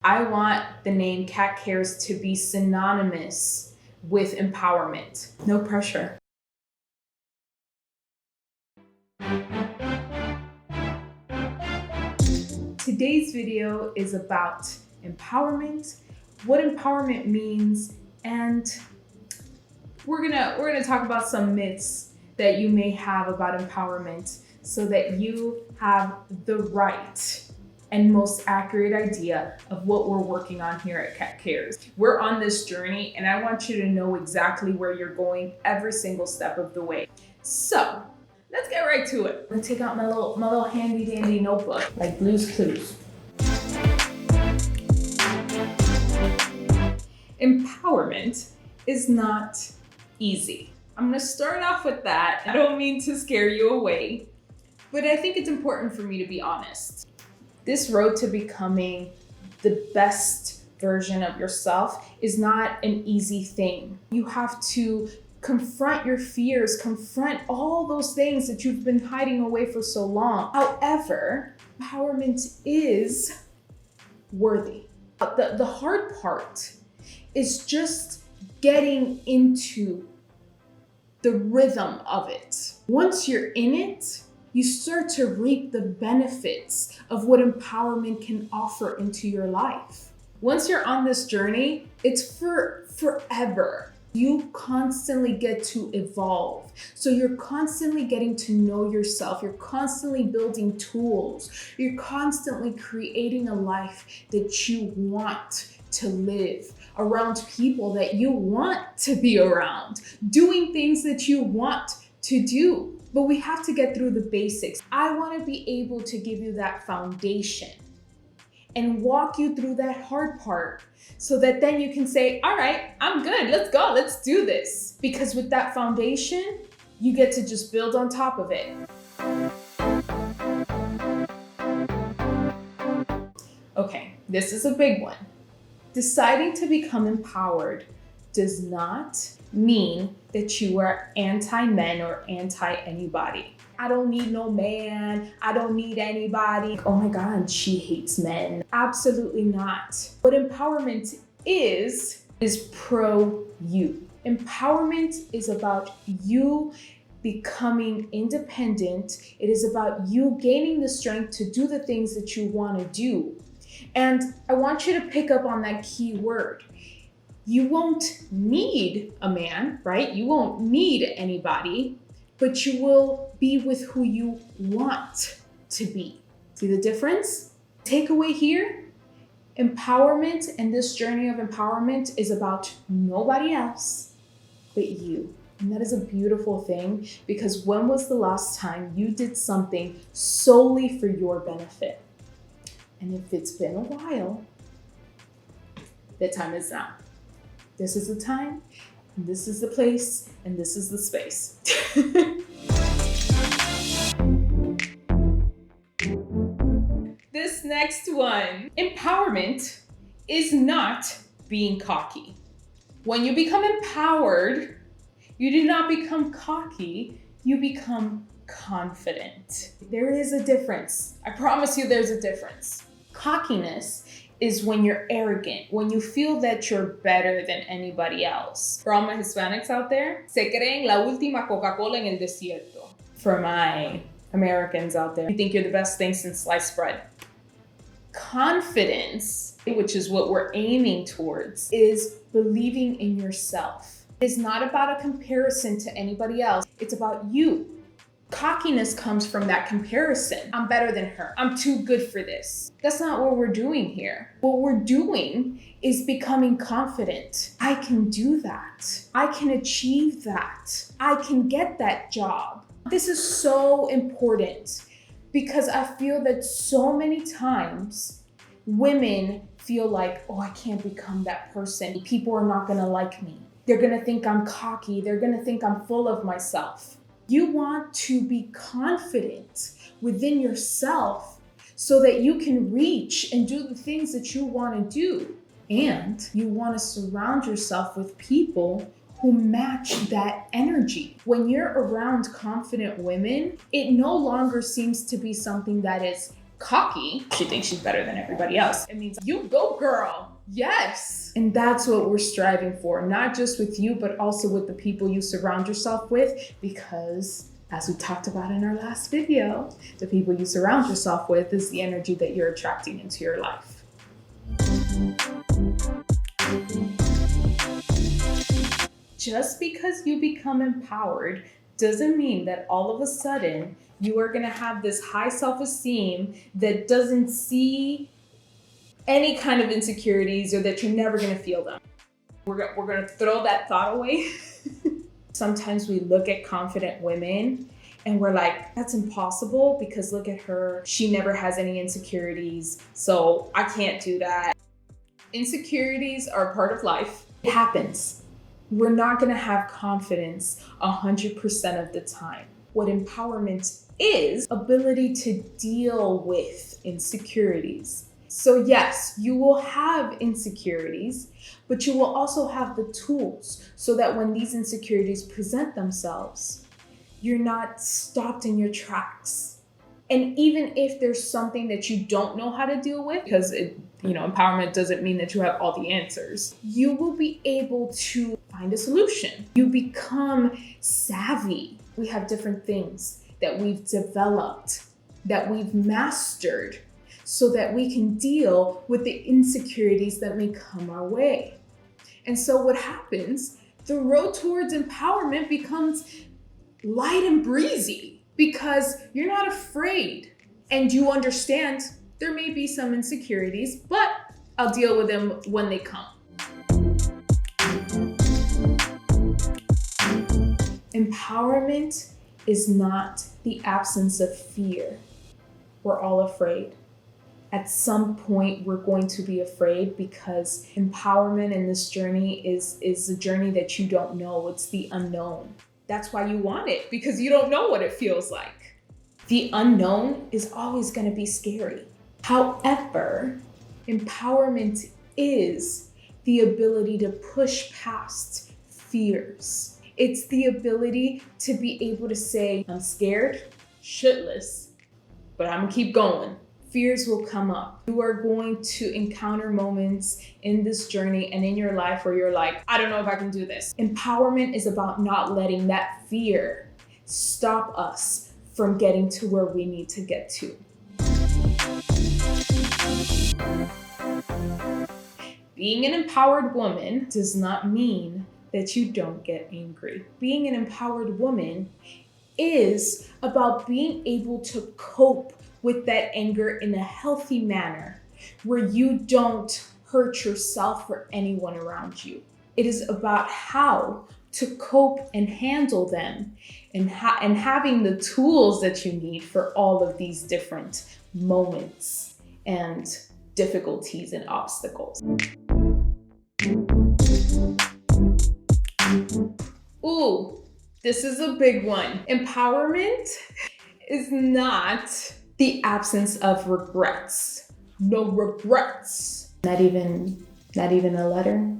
I want the name Cat Cares to be synonymous with empowerment. No pressure. Today's video is about empowerment, what empowerment means, and we're gonna talk about some myths that you may have about empowerment so that you have the right and most accurate idea of what we're working on here at Cat Cares. We're on this journey and I want you to know exactly where you're going every single step of the way. So let's get right to it. I'm gonna take out my little handy dandy notebook like Blue's Clues. Empowerment is not easy. I'm gonna start off with that. I don't mean to scare you away, but I think it's important for me to be honest. This road to becoming the best version of yourself is not an easy thing. You have to confront your fears, confront all those things that you've been hiding away for so long. However, empowerment is worthy. The hard part is just getting into the rhythm of it. Once you're in it, you start to reap the benefits of what empowerment can offer into your life. Once you're on this journey, it's for forever. You constantly get to evolve. So you're constantly getting to know yourself. You're constantly building tools. You're constantly creating a life that you want to live, around people that you want to be around, doing things that you want to do. But we have to get through the basics. I want to be able to give you that foundation and walk you through that hard part so that then you can say, all right, I'm good. Let's go. Let's do this. Because with that foundation, you get to just build on top of it. Okay, this is a big one. Deciding to become empowered does not mean that you are anti-men or anti-anybody. I don't need no man. I don't need anybody. Oh my God, she hates men. Absolutely not. What empowerment is pro you. Empowerment is about you becoming independent. It is about you gaining the strength to do the things that you want to do. And I want you to pick up on that key word. You won't need a man, right? You won't need anybody, but you will be with who you want to be. See the difference? Takeaway here, empowerment and this journey of empowerment is about nobody else but you. And that is a beautiful thing, because when was the last time you did something solely for your benefit? And if it's been a while, the time is now. This is the time, and this is the place, and this is the space. This next one, empowerment is not being cocky. When you become empowered, you do not become cocky, you become confident. There is a difference. I promise you there's a difference. Cockiness is when you're arrogant, when you feel that you're better than anybody else. For all my Hispanics out there, se creen la última Coca-Cola en el desierto. For my Americans out there, you think you're the best thing since sliced bread. Confidence, which is what we're aiming towards, is believing in yourself. It's not about a comparison to anybody else. It's about you. Cockiness comes from that comparison. I'm better than her. I'm too good for this. That's not what we're doing here. What we're doing is becoming confident. I can do that. I can achieve that. I can get that job. This is so important because I feel that so many times women feel like, oh, I can't become that person. People are not gonna like me. They're gonna think I'm cocky. They're gonna think I'm full of myself. You want to be confident within yourself so that you can reach and do the things that you want to do. And you want to surround yourself with people who match that energy. When you're around confident women, it no longer seems to be something that is cocky. She thinks she's better than everybody else. It means you go, girl. Yes. And that's what we're striving for, not just with you, but also with the people you surround yourself with, because as we talked about in our last video, the people you surround yourself with is the energy that you're attracting into your life. Just because you become empowered doesn't mean that all of a sudden you are going to have this high self-esteem that doesn't see any kind of insecurities, or that you're never going to feel them. We're going to throw that thought away. Sometimes we look at confident women and we're like, that's impossible because look at her. She never has any insecurities, so I can't do that. Insecurities are a part of life. It happens. We're not going to have confidence 100% of the time. What empowerment is, ability to deal with insecurities. So yes, you will have insecurities, but you will also have the tools so that when these insecurities present themselves, you're not stopped in your tracks. And even if there's something that you don't know how to deal with, because empowerment doesn't mean that you have all the answers, you will be able to find a solution. You become savvy. We have different things that we've developed, that we've mastered, so that we can deal with the insecurities that may come our way. And so what happens, the road towards empowerment becomes light and breezy because you're not afraid and you understand there may be some insecurities, but I'll deal with them when they come. Empowerment is not the absence of fear. We're all afraid. At some point, we're going to be afraid because empowerment in this journey is a journey that you don't know. It's the unknown. That's why you want it, because you don't know what it feels like. The unknown is always going to be scary. However, empowerment is the ability to push past fears. It's the ability to be able to say, I'm scared, shitless, but I'm gonna keep going. Fears will come up. You are going to encounter moments in this journey and in your life where you're like, I don't know if I can do this. Empowerment is about not letting that fear stop us from getting to where we need to get to. Being an empowered woman does not mean that you don't get angry. Being an empowered woman is about being able to cope with that anger in a healthy manner where you don't hurt yourself or anyone around you. It is about how to cope and handle them and having the tools that you need for all of these different moments and difficulties and obstacles. Ooh, this is a big one. Empowerment is not the absence of regrets. No regrets. Not even a letter.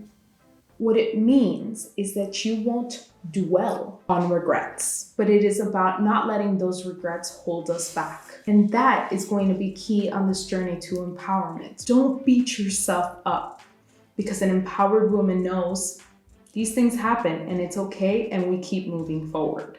What it means is that you won't dwell on regrets, but it is about not letting those regrets hold us back. And that is going to be key on this journey to empowerment. Don't beat yourself up, because an empowered woman knows these things happen and it's okay, and we keep moving forward.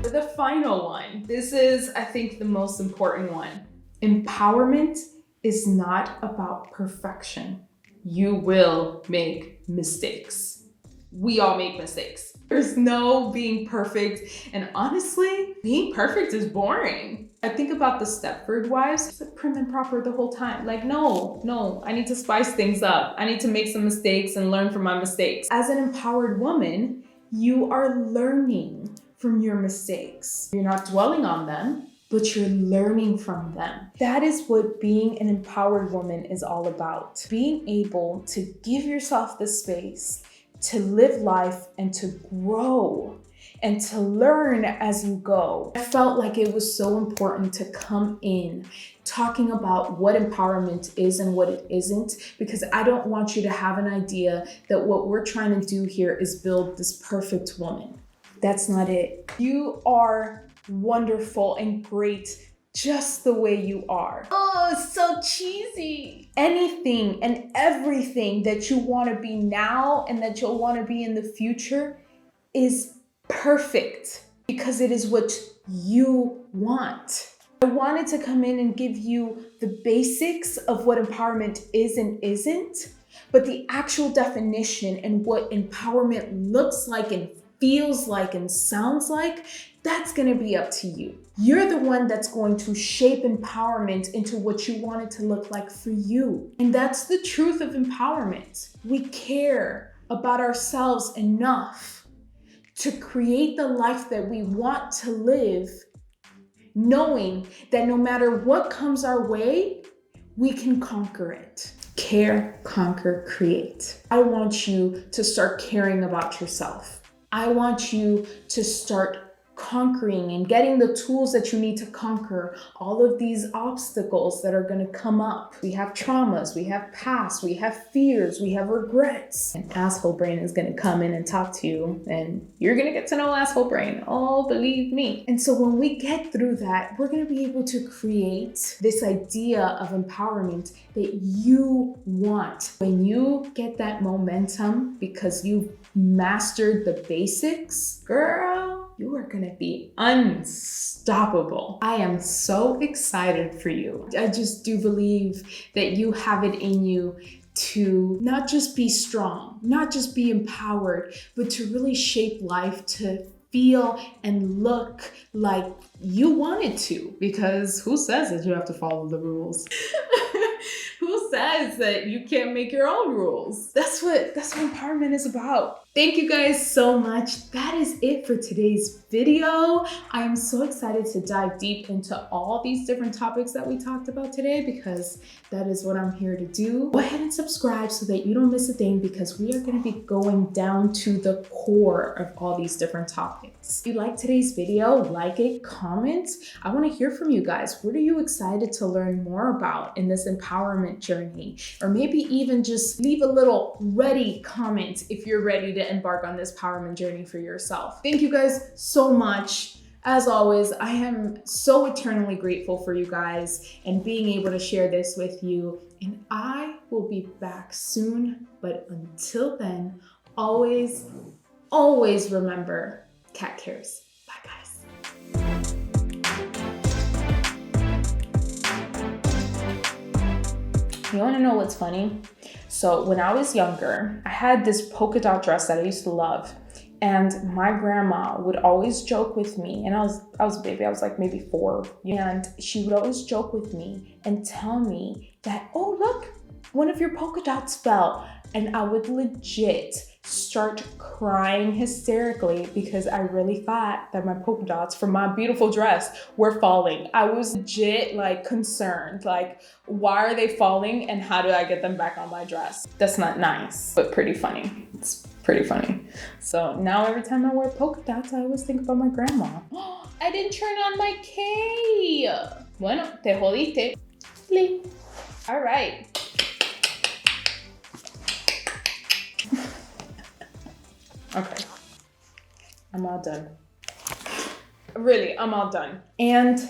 The final one. This is, I think, the most important one. Empowerment is not about perfection. You will make mistakes. We all make mistakes. There's no being perfect. And honestly, being perfect is boring. I think about the Stepford wives. It's like prim and proper the whole time. Like, no, I need to spice things up. I need to make some mistakes and learn from my mistakes. As an empowered woman, you are learning from your mistakes. You're not dwelling on them, but you're learning from them. That is what being an empowered woman is all about. Being able to give yourself the space to live life and to grow and to learn as you go. I felt like it was so important to come in talking about what empowerment is and what it isn't, because I don't want you to have an idea that what we're trying to do here is build this perfect woman. That's not it. You are wonderful and great just the way you are. Oh, so cheesy. Anything and everything that you want to be now and that you'll want to be in the future is perfect because it is what you want. I wanted to come in and give you the basics of what empowerment is and isn't, but the actual definition and what empowerment looks like and feels like and sounds like, that's going to be up to you. You're the one that's going to shape empowerment into what you want it to look like for you. And that's the truth of empowerment. We care about ourselves enough to create the life that we want to live, knowing that no matter what comes our way, we can conquer it. Care, conquer, create. I want you to start caring about yourself. I want you to start conquering and getting the tools that you need to conquer all of these obstacles that are going to come up. We have traumas, we have past, we have fears, we have regrets. An asshole brain is going to come in and talk to you, and you're going to get to know asshole brain. Oh, believe me. And so when we get through that, we're going to be able to create this idea of empowerment that you want. When you get that momentum because you've mastered the basics, girl, you are gonna be unstoppable. I am so excited for you. I just do believe that you have it in you to not just be strong, not just be empowered, but to really shape life to feel and look like you want it to, because who says that you have to follow the rules? Who says that you can't make your own rules? That's what empowerment is about. Thank you guys so much. That is it for today's video. I am so excited to dive deep into all these different topics that we talked about today because that is what I'm here to do. Go ahead and subscribe so that you don't miss a thing because we are going to be going down to the core of all these different topics. If you like today's video, like it, comment. I want to hear from you guys. What are you excited to learn more about in this empowerment journey? Or maybe even just leave a little ready comment if you're ready to embark on this empowerment journey for yourself. Thank you guys so much. As always, I am so eternally grateful for you guys and being able to share this with you. And I will be back soon. But until then, always, always remember, cat cares. Bye, guys. You want to know what's funny? So when I was younger, I had this polka dot dress that I used to love. And my grandma would always joke with me, and I was a baby, I was like maybe 4. And she would always joke with me and tell me that, oh, look, one of your polka dots fell. And I would legit start crying hysterically because I really thought that my polka dots from my beautiful dress were falling. I was legit like concerned, like, why are they falling and how do I get them back on my dress? That's not nice, but pretty funny. It's pretty funny. So now every time I wear polka dots, I always think about my grandma. I didn't turn on my K. Bueno, te jodiste. Bling. All right. Okay, I'm all done. Really, I'm all done. And